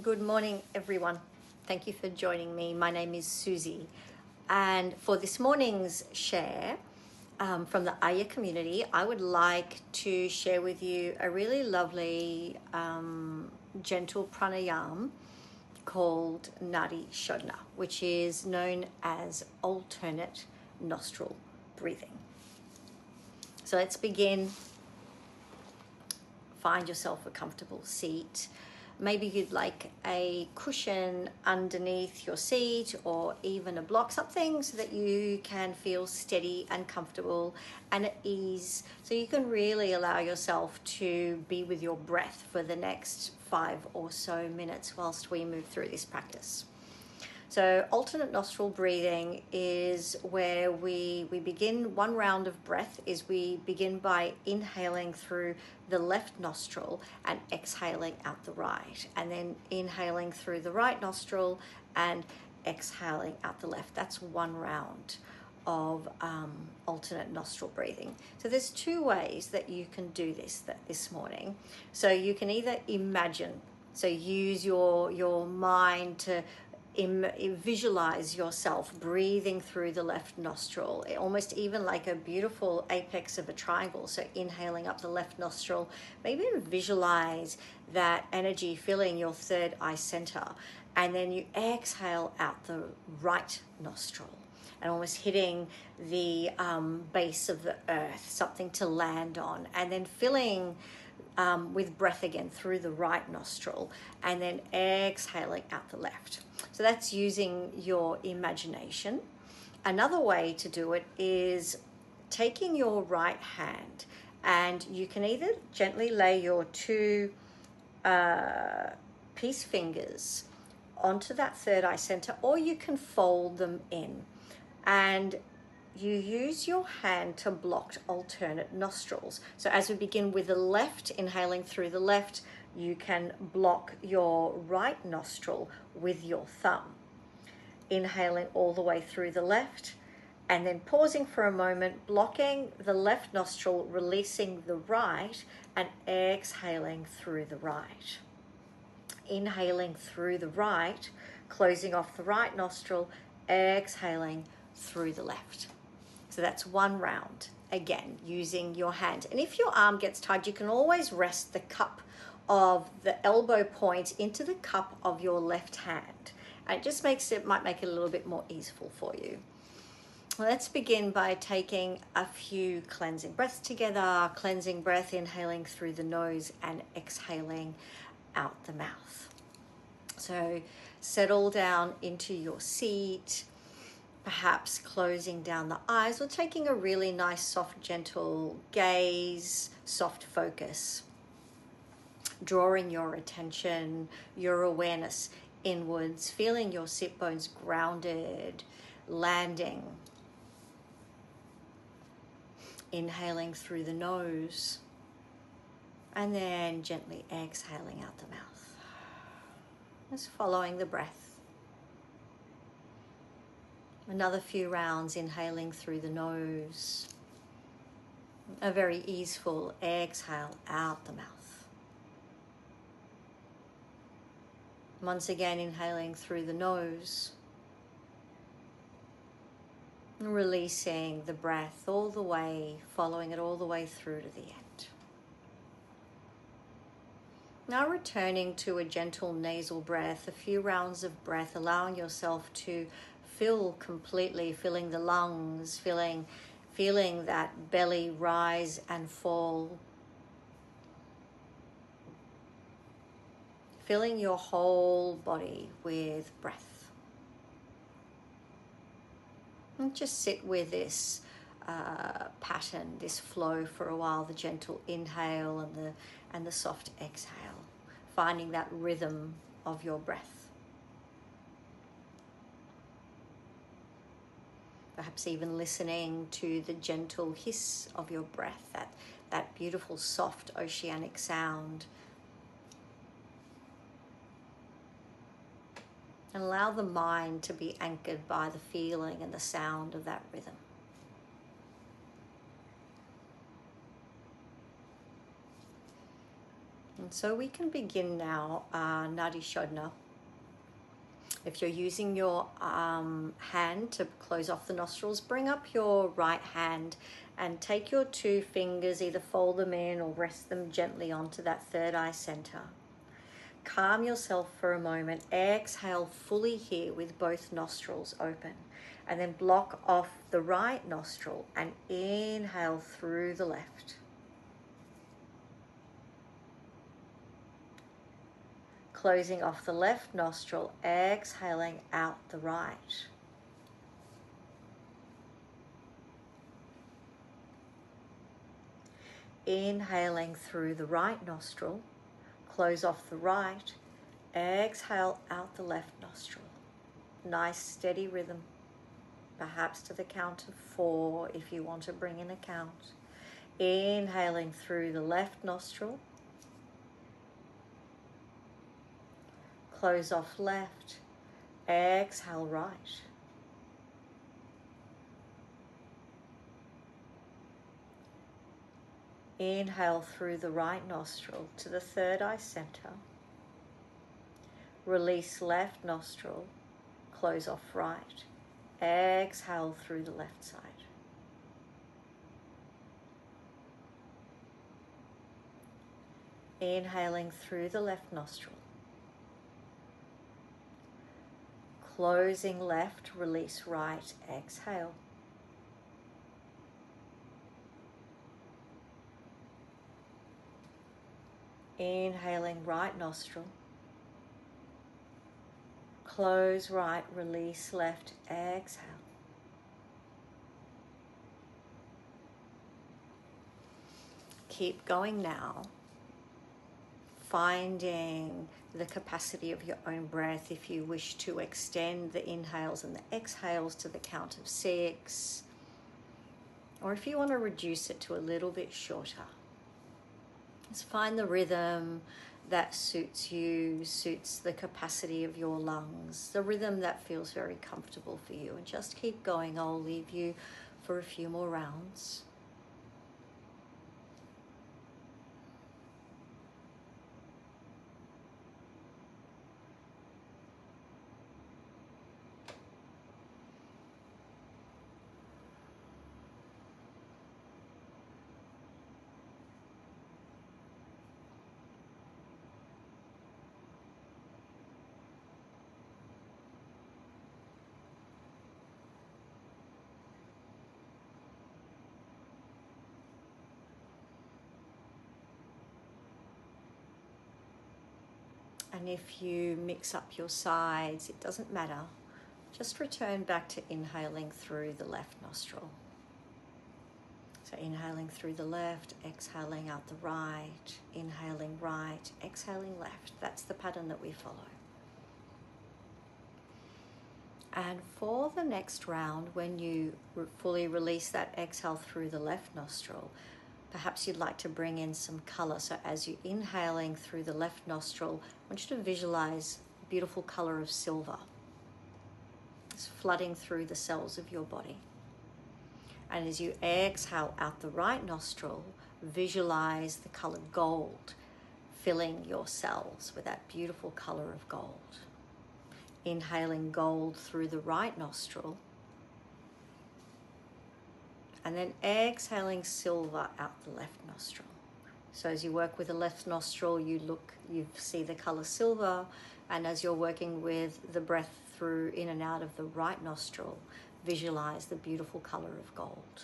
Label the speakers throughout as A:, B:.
A: Good morning, everyone. Thank you for joining me. My name is Suzi, and for this morning's share from the Aya community, I would like to share with you a really lovely, gentle pranayama called Nadi Shodhana, which is known as alternate nostril breathing. So let's begin. Find yourself a comfortable seat. Maybe you'd like a cushion underneath your seat or even a block, something so that you can feel steady and comfortable and at ease. So you can really allow yourself to be with your breath for the next 5 or so minutes whilst we move through this practice. So alternate nostril breathing is where we begin one round of breath is we begin by inhaling through the left nostril and exhaling out the right, and then inhaling through the right nostril and exhaling out the left. That's one round of alternate nostril breathing. So there's 2 ways that you can do this morning. So you can either imagine, so use your mind to visualize yourself breathing through the left nostril, almost even like a beautiful apex of a triangle. So inhaling up the left nostril, maybe visualize that energy filling your third eye center, and then you exhale out the right nostril and almost hitting the base of the earth, something to land on, and then filling with breath again through the right nostril, and then exhaling out the left. So that's using your imagination. Another way to do it is taking your right hand, and you can either gently lay your 2 peace fingers onto that third eye center, or you can fold them in, and you use your hand to block alternate nostrils. So as we begin with the left, inhaling through the left, you can block your right nostril with your thumb. Inhaling all the way through the left, and then pausing for a moment, blocking the left nostril, releasing the right, and exhaling through the right. Inhaling through the right, closing off the right nostril, exhaling through the left. So that's one round, again, using your hand. And if your arm gets tired, you can always rest the cup of the elbow point into the cup of your left hand. And it just might make it a little bit more easeful for you. Let's begin by taking a few cleansing breaths together. Cleansing breath, inhaling through the nose and exhaling out the mouth. So settle down into your seat, perhaps closing down the eyes or taking a really nice, soft, gentle gaze, soft focus. Drawing your attention, your awareness inwards, feeling your sit bones grounded, landing. Inhaling through the nose, and then gently exhaling out the mouth. Just following the breath. Another few rounds, inhaling through the nose. A very easeful exhale out the mouth. Once again, inhaling through the nose. Releasing the breath all the way, following it all the way through to the end. Now returning to a gentle nasal breath, a few rounds of breath, allowing yourself to fill completely, filling the lungs, feeling that belly rise and fall. Filling your whole body with breath. And just sit with this pattern, this flow for a while, the gentle inhale and the soft exhale, finding that rhythm of your breath. Perhaps even listening to the gentle hiss of your breath, that beautiful soft oceanic sound. And allow the mind to be anchored by the feeling and the sound of that rhythm. And So we can begin now, Nadi Shodhana. If you're using your hand to close off the nostrils, bring up your right hand and take your two fingers, either fold them in or rest them gently onto that third eye center. Calm yourself for a moment. Exhale fully here with both nostrils open. And then block off the right nostril and inhale through the left. Closing off the left nostril, exhaling out the right. Inhaling through the right nostril, close off the right, exhale out the left nostril. Nice steady rhythm, perhaps to the count of 4 if you want to bring in a count. Inhaling through the left nostril, close off left, exhale right. Inhale through the right nostril to the third eye center. Release left nostril, close off right. Exhale through the left side. Inhaling through the left nostril. Closing left, release right, exhale. Inhaling right nostril. Close right, release left, exhale. Keep going now, finding the capacity of your own breath. If you wish to extend the inhales and the exhales to the count of 6, or if you want to reduce it to a little bit shorter. Just find the rhythm that suits you, suits the capacity of your lungs, the rhythm that feels very comfortable for you, and just keep going. I'll leave you for a few more rounds. And if you mix up your sides, it doesn't matter. Just return back to inhaling through the left nostril. So inhaling through the left, exhaling out the right, inhaling right, exhaling left. That's the pattern that we follow. And for the next round, when you fully release that exhale through the left nostril, perhaps you'd like to bring in some color. So as you're inhaling through the left nostril, I want you to visualize the beautiful color of silver. It's flooding through the cells of your body. And as you exhale out the right nostril, visualize the color gold filling your cells with that beautiful color of gold. Inhaling gold through the right nostril, and then exhaling silver out the left nostril. So as you work with the left nostril, you see the color silver, and as you're working with the breath through in and out of the right nostril, visualize the beautiful color of gold.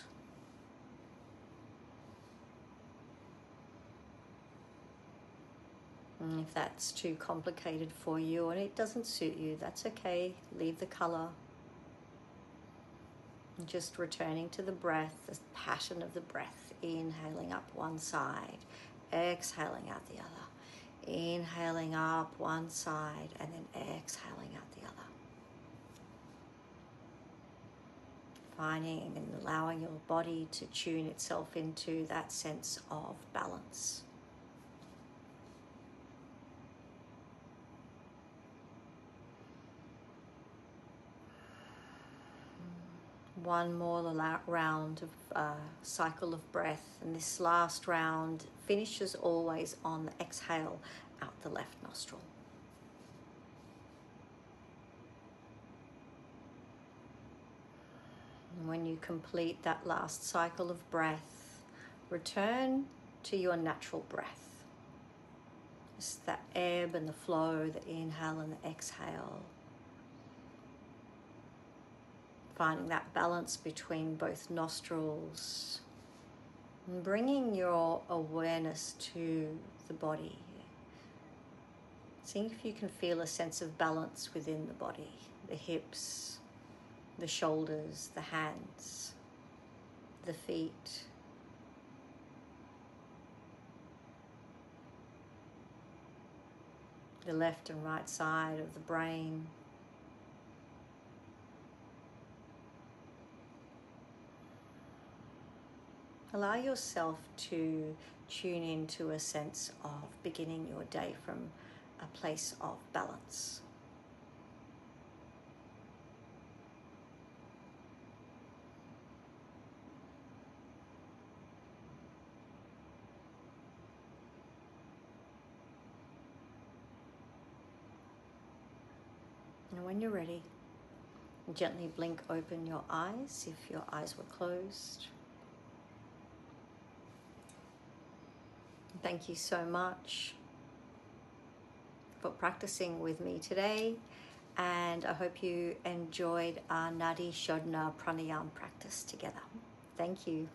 A: And if that's too complicated for you and it doesn't suit you, that's okay. Leave the color. And just returning to the breath, the pattern of the breath. Inhaling up one side, exhaling out the other. Inhaling up one side and then exhaling out the other. Finding and allowing your body to tune itself into that sense of balance. One more round of cycle of breath, and this last round finishes always on the exhale out the left nostril. And when you complete that last cycle of breath, return to your natural breath. Just that ebb and the flow, the inhale and the exhale. Finding that balance between both nostrils and bringing your awareness to the body. Seeing if you can feel a sense of balance within the body, the hips, the shoulders, the hands, the feet. The left and right side of the brain. Allow yourself to tune into a sense of beginning your day from a place of balance. And when you're ready, gently blink open your eyes if your eyes were closed. Thank you so much for practicing with me today, and I hope you enjoyed our Nadi Shodhana pranayama practice together. Thank you.